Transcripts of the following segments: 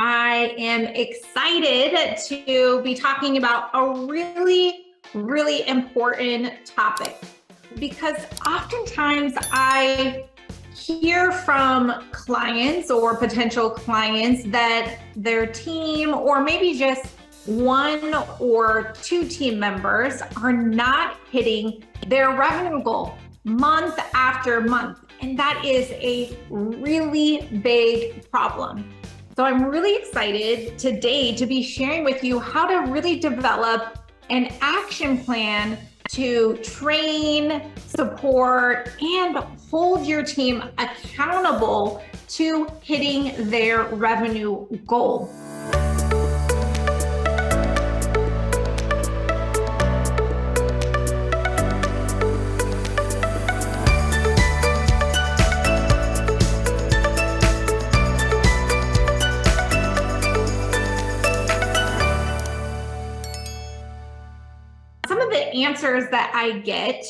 I am excited to be talking about a really important topic because oftentimes I hear from clients or potential clients that their team, or maybe just one or two team members, are not hitting their revenue goal month after month. And that is a really big problem. So I'm really excited today to be sharing with you how to really develop an action plan to train, support, and hold your team accountable to hitting their revenue goal. Some of the answers that I get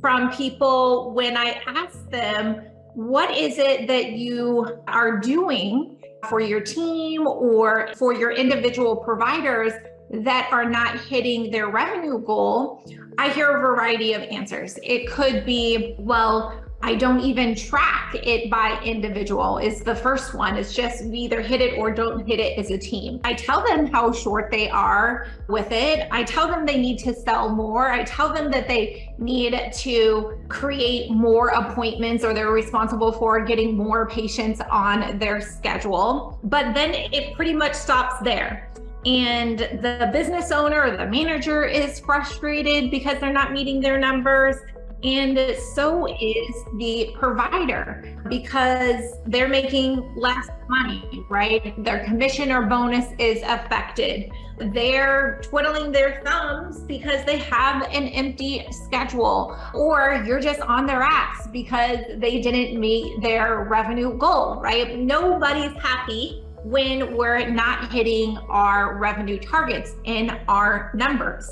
from people when I ask them, what is it that you are doing for your team or for your individual providers that are not hitting their revenue goal? I hear a variety of answers. It could be, well, I don't even track it by individual is the first one. It's just we either hit it or don't hit it as a team. I tell them how short they are with it. I tell them they need to sell more. I tell them that they need to create more appointments, or they're responsible for getting more patients on their schedule. But then it pretty much stops there. And the business owner or the manager is frustrated because they're not meeting their numbers. And so is the provider because they're making less money, right? Their commission or bonus is affected. They're twiddling their thumbs because they have an empty schedule, or you're just on their ass because they didn't meet their revenue goal, right? Nobody's happy when we're not hitting our revenue targets in our numbers.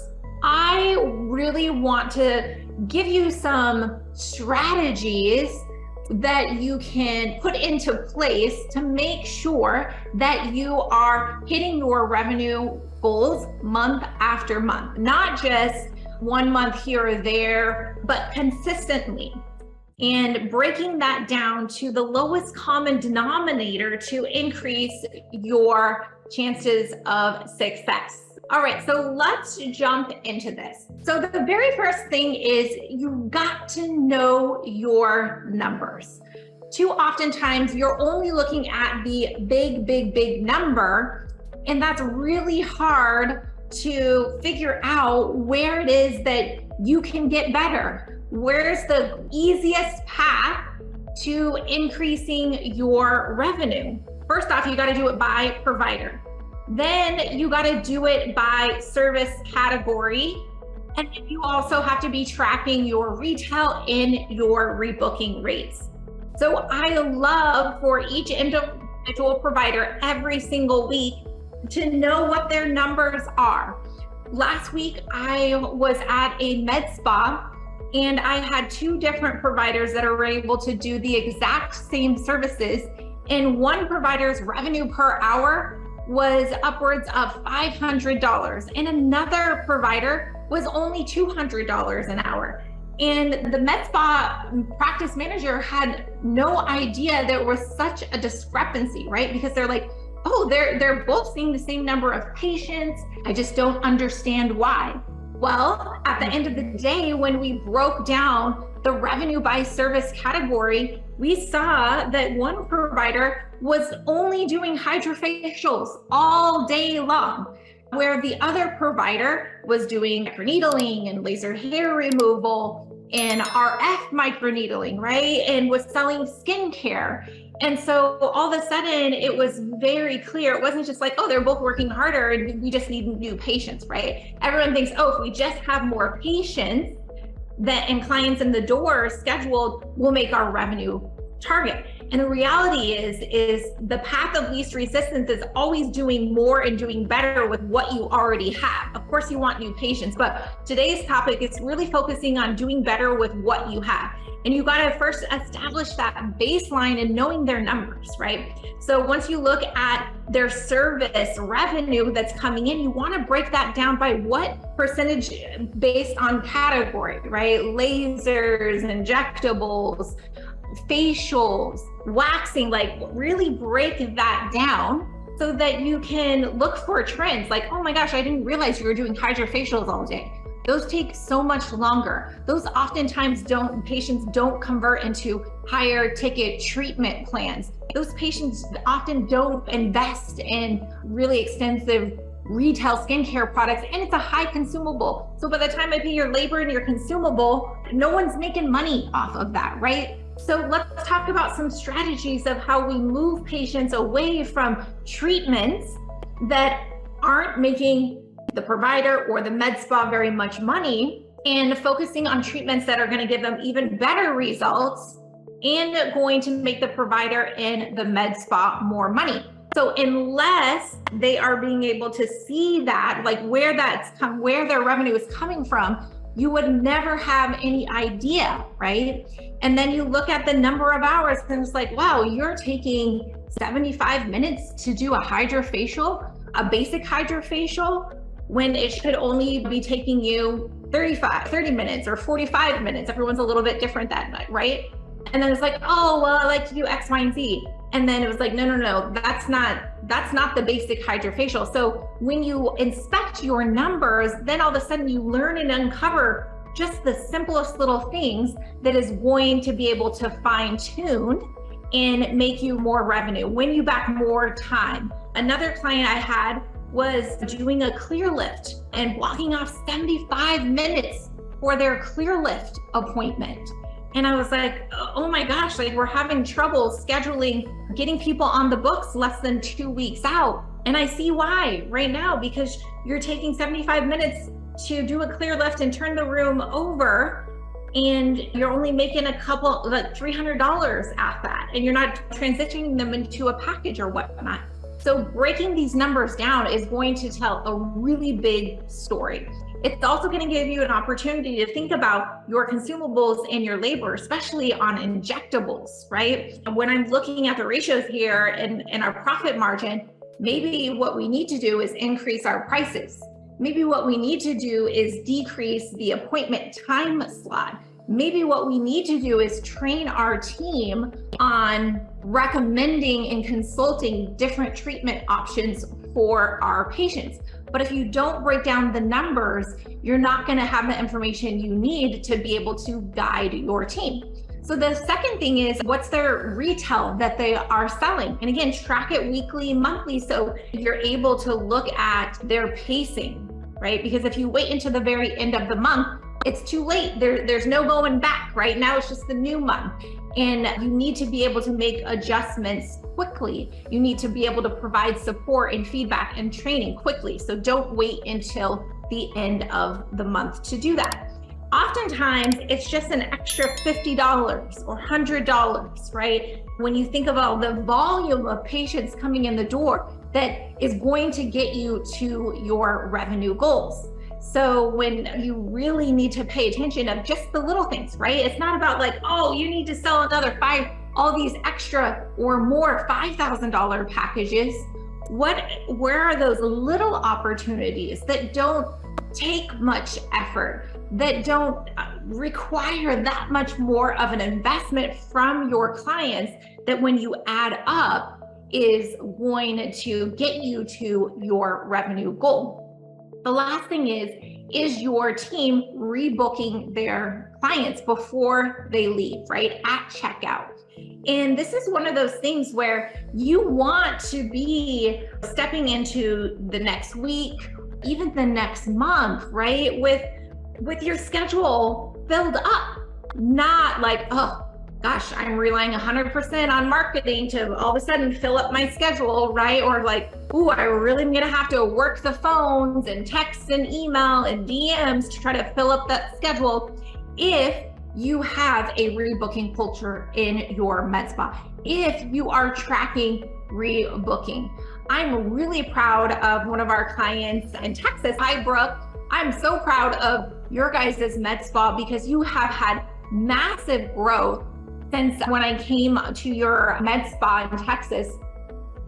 I really want to give you some strategies that you can put into place to make sure that you are hitting your revenue goals month after month, not just 1 month here or there, but consistently. And breaking that down to the lowest common denominator to increase your chances of success. All right, so let's jump into this. So the very first thing is you got to know your numbers. Too oftentimes you're only looking at the big number, and that's really hard to figure out where it is that you can get better. Where's the easiest path to increasing your revenue? First off, you got to do it by provider. Then you got to do it by service category. And then you also have to be tracking your retail and your rebooking rates. So I love for each individual provider every single week to know what their numbers are. Last week, I was at a med spa and I had two different providers that are able to do the exact same services. And one provider's revenue per hour was upwards of $500, and another provider was only $200 an hour. And the med spa practice manager had no idea there was such a discrepancy, right? Because they're like, oh, they're both seeing the same number of patients. I just don't understand why. Well, at the end of the day, when we broke down the revenue by service category, we saw that one provider was only doing Hydrafacials all day long, where the other provider was doing microneedling and laser hair removal and RF microneedling, right? And was selling skincare. And so all of a sudden it was very clear. It wasn't just like, oh, they're both working harder and we just need new patients, right? Everyone thinks, oh, if we just have more patients and clients in the door scheduled, we'll make our revenue target. And the reality is the path of least resistance is always doing more and doing better with what you already have. Of course, you want new patients, but today's topic is really focusing on doing better with what you have. And you got to first establish that baseline and knowing their numbers, right? So once you look at their service revenue that's coming in, you want to break that down by what percentage based on category, right? Lasers, injectables, facials, waxing, like really break that down so that you can look for trends. Like, oh my gosh, I didn't realize you were doing Hydrafacials all day. Those take so much longer. Those oftentimes patients don't convert into higher ticket treatment plans. Those patients often don't invest in really extensive retail skincare products, and it's a high consumable. So by the time I pay your labor and your consumable, no one's making money off of that, right? So let's talk about some strategies of how we move patients away from treatments that aren't making the provider or the med spa very much money, and focusing on treatments that are going to give them even better results and going to make the provider and the med spa more money. So unless they are being able to see that, like where their revenue is coming from, you would never have any idea, right? And then you look at the number of hours and it's like, wow, you're taking 75 minutes to do a Hydrafacial, a basic Hydrafacial, when it should only be taking you 30 minutes or 45 minutes. Everyone's a little bit different that night, right? And then it's like, oh, well, I like to do X, Y, and Z. And then it was like, no, that's not the basic Hydrafacial. So when you inspect your numbers, then all of a sudden you learn and uncover just the simplest little things that is going to be able to fine tune and make you more revenue, win you back more time. Another client I had was doing a clear lift and blocking off 75 minutes for their clear lift appointment. And I was like, oh my gosh, like we're having trouble scheduling, getting people on the books less than 2 weeks out. And I see why right now, because you're taking 75 minutes to do a clear lift and turn the room over, and you're only making a couple, like $300 at that, and you're not transitioning them into a package or whatnot. So breaking these numbers down is going to tell a really big story. It's also going to give you an opportunity to think about your consumables and your labor, especially on injectables, right? When I'm looking at the ratios here and our profit margin, maybe what we need to do is increase our prices. Maybe what we need to do is decrease the appointment time slot. Maybe what we need to do is train our team on recommending and consulting different treatment options for our patients. But if you don't break down the numbers, you're not going to have the information you need to be able to guide your team. So the second thing is, what's their retail that they are selling? And again, track it weekly, monthly, so you're able to look at their pacing, right? Because if you wait until the very end of the month, it's too late. There's no going back. Right now, it's just the new month. And you need to be able to make adjustments quickly. You need to be able to provide support and feedback and training quickly. So don't wait until the end of the month to do that. Oftentimes, it's just an extra $50 or $100, right? When you think about the volume of patients coming in the door, that is going to get you to your revenue goals. So when you really need to pay attention of just the little things, right? It's not about like, oh, you need to sell another all these extra or more $5,000 packages. Where are those little opportunities that don't take much effort, that don't require that much more of an investment from your clients, that when you add up is going to get you to your revenue goal? The last thing is your team rebooking their clients before they leave, right? At checkout. And this is one of those things where you want to be stepping into the next week, even the next month, right? With your schedule filled up, not like, oh gosh, I'm relying 100% on marketing to all of a sudden fill up my schedule, right? Or like, ooh, I really am gonna have to work the phones and text and email and DMs to try to fill up that schedule. If you have a rebooking culture in your med spa. If you are tracking rebooking, I'm really proud of one of our clients in Texas, Brooke. I'm so proud of your guys' med spa because you have had massive growth since when I came to your med spa in Texas.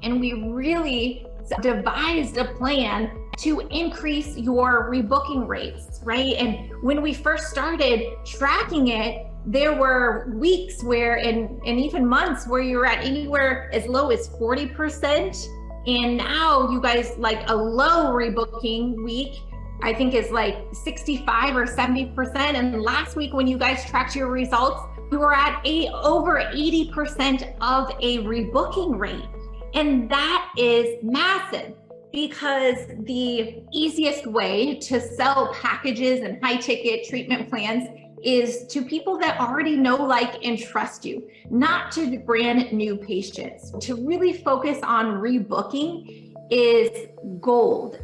And we really devised a plan to increase your rebooking rates, right? And when we first started tracking it, there were weeks where, and even months where you were at anywhere as low as 40%. And now you guys, like a low rebooking week, I think is like 65 or 70%. And last week when you guys tracked your results, we were at over 80% of a rebooking rate. And that is massive, because the easiest way to sell packages and high ticket treatment plans is to people that already know, like, and trust you, not to brand new patients. To really focus on rebooking is gold,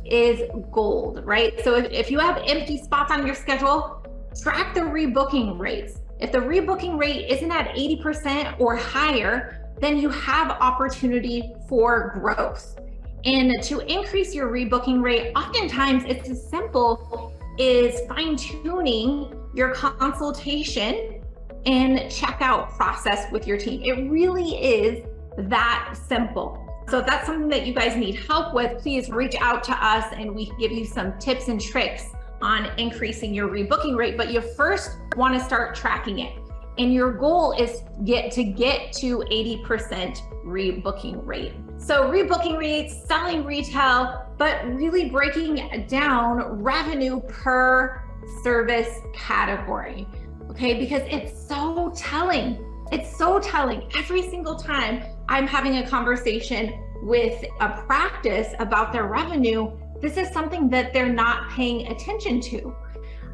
right? So if you have empty spots on your schedule, track the rebooking rates. If the rebooking rate isn't at 80% or higher, then you have opportunity for growth. And to increase your rebooking rate, oftentimes it's as simple as fine-tuning your consultation and checkout process with your team. It really is that simple. So if that's something that you guys need help with, please reach out to us and we can give you some tips and tricks on increasing your rebooking rate. But you first want to start tracking it. And your goal is to get to 80% rebooking rate. So rebooking rates, selling retail, but really breaking down revenue per service category, okay? Because it's so telling. It's so telling. Every single time I'm having a conversation with a practice about their revenue, this is something that they're not paying attention to.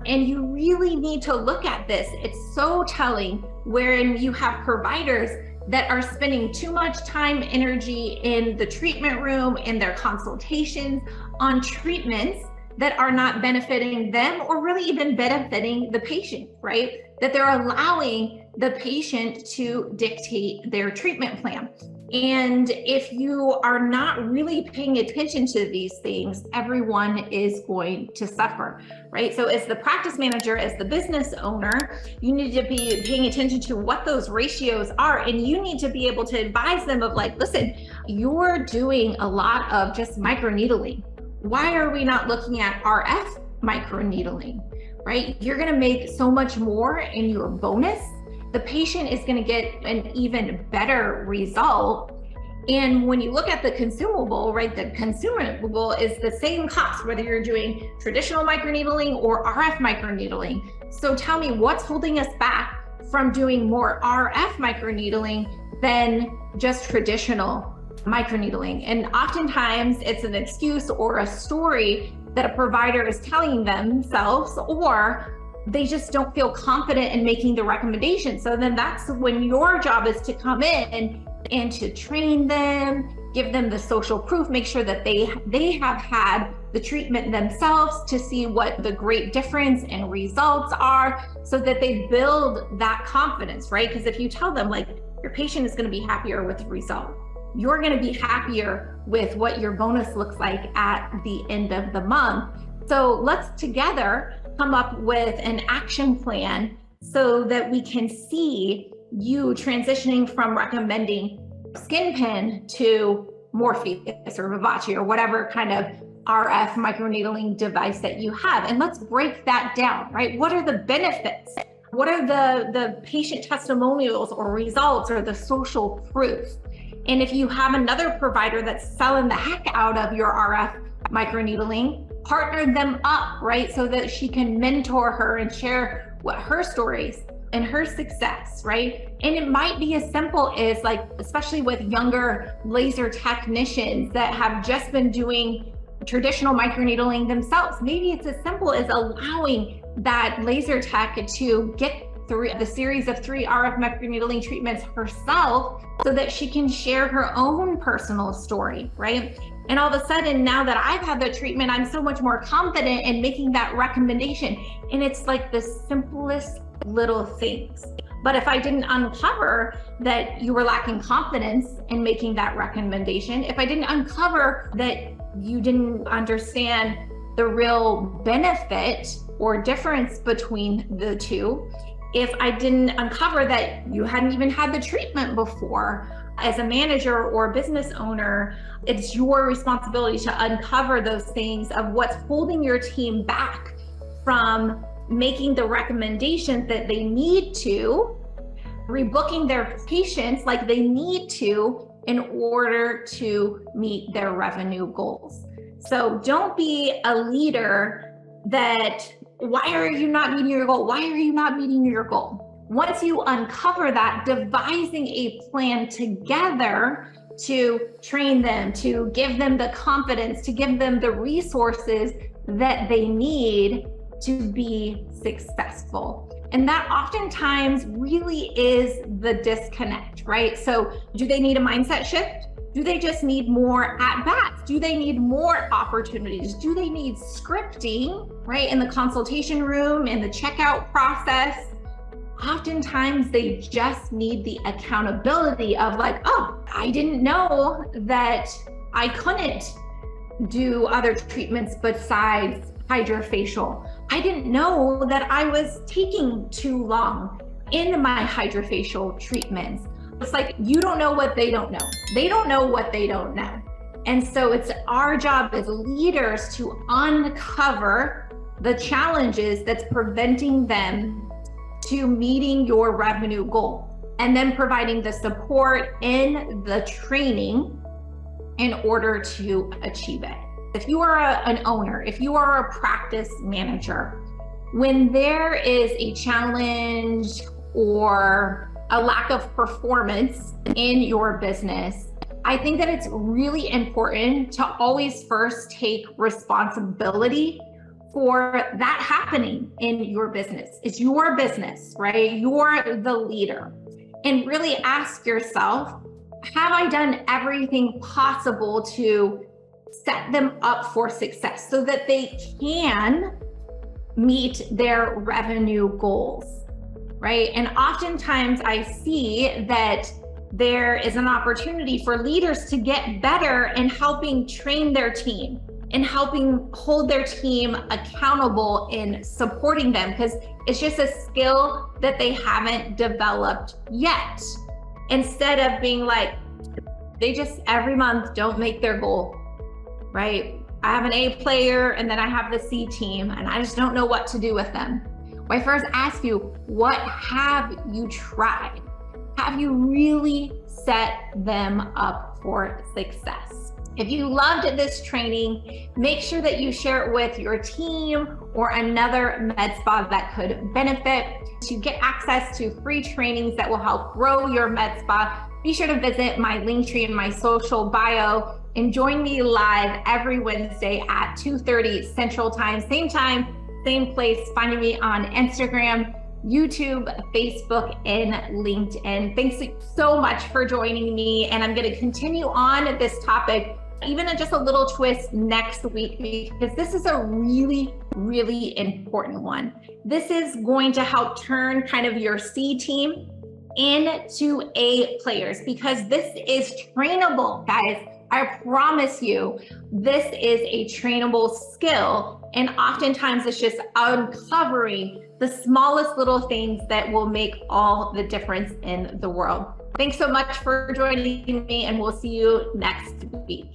And you really need to look at this. It's so telling, wherein you have providers that are spending too much time, energy in the treatment room, in their consultations, on treatments that are not benefiting them or really even benefiting the patient, right? That they're allowing the patient to dictate their treatment plan. And if you are not really paying attention to these things, everyone is going to suffer, right? So as the practice manager, as the business owner, you need to be paying attention to what those ratios are. And you need to be able to advise them of, like, listen, you're doing a lot of just microneedling. Why are we not looking at RF microneedling, right? You're gonna make so much more in your bonus. The patient is going to get an even better result. And when you look at the consumable, right, the consumable is the same cost, whether you're doing traditional microneedling or RF microneedling. So tell me, what's holding us back from doing more RF microneedling than just traditional microneedling? And oftentimes it's an excuse or a story that a provider is telling themselves, or they just don't feel confident in making the recommendation. So then that's when your job is to come in and to train them, give them the social proof, make sure that they have had the treatment themselves to see what the great difference and results are, so that they build that confidence, right? Because if you tell them, like, your patient is going to be happier with the result, you're going to be happier with what your bonus looks like at the end of the month. So let's together come up with an action plan so that we can see you transitioning from recommending SkinPen to Morpheus or Vivace or whatever kind of RF microneedling device that you have. And let's break that down, right? What are the benefits? What are the patient testimonials or results or the social proof? And if you have another provider that's selling the heck out of your RF microneedling, partner them up, right? So that she can mentor her and share what her stories and her success, right? And it might be as simple as, like, especially with younger laser technicians that have just been doing traditional microneedling themselves, maybe it's as simple as allowing that laser tech to get through the series of 3 RF microneedling treatments herself so that she can share her own personal story, right? And all of a sudden, now that I've had the treatment, I'm so much more confident in making that recommendation. And it's like the simplest little things. But if I didn't uncover that you were lacking confidence in making that recommendation, if I didn't uncover that you didn't understand the real benefit or difference between the two, if I didn't uncover that you hadn't even had the treatment before, as a manager or business owner, it's your responsibility to uncover those things of what's holding your team back from making the recommendations that they need to, rebooking their patients like they need to in order to meet their revenue goals. So don't be a leader that, why are you not meeting your goal? Why are you not meeting your goal? Once you uncover that, devising a plan together to train them, to give them the confidence, to give them the resources that they need to be successful. And that oftentimes really is the disconnect, right? So do they need a mindset shift? Do they just need more at-bats? Do they need more opportunities? Do they need scripting, right? In the consultation room, in the checkout process? Oftentimes they just need the accountability of like, oh, I didn't know that I couldn't do other treatments besides Hydrafacial. I didn't know that I was taking too long in my Hydrafacial treatments. It's like, you don't know what they don't know. They don't know what they don't know. And so it's our job as leaders to uncover the challenges that's preventing them to meeting your revenue goal, and then providing the support in the training in order to achieve it. If you are an owner, if you are a practice manager, when there is a challenge or a lack of performance in your business, I think that it's really important to always first take responsibility for that happening in your business. It's your business, right? You're the leader. And really ask yourself, have I done everything possible to set them up for success so that they can meet their revenue goals, right? And oftentimes I see that there is an opportunity for leaders to get better in helping train their team and helping hold their team accountable in supporting them, because it's just a skill that they haven't developed yet. Instead of being like, they just every month don't make their goal, right? I have an A player and then I have the C team and I just don't know what to do with them. Well, I first ask you, what have you tried? Have you really set them up for success? If you loved this training, make sure that you share it with your team or another med spa that could benefit. To get access to free trainings that will help grow your med spa, be sure to visit my link tree in my social bio and join me live every Wednesday at 2:30 Central Time, same place, finding me on Instagram, YouTube, Facebook, and LinkedIn. Thanks so much for joining me. And I'm going to continue on this topic, even just a little twist next week, because this is a really, really important one. This is going to help turn kind of your C team into A players, because this is trainable, guys. I promise you, this is a trainable skill. And oftentimes it's just uncovering the smallest little things that will make all the difference in the world. Thanks so much for joining me, and we'll see you next week.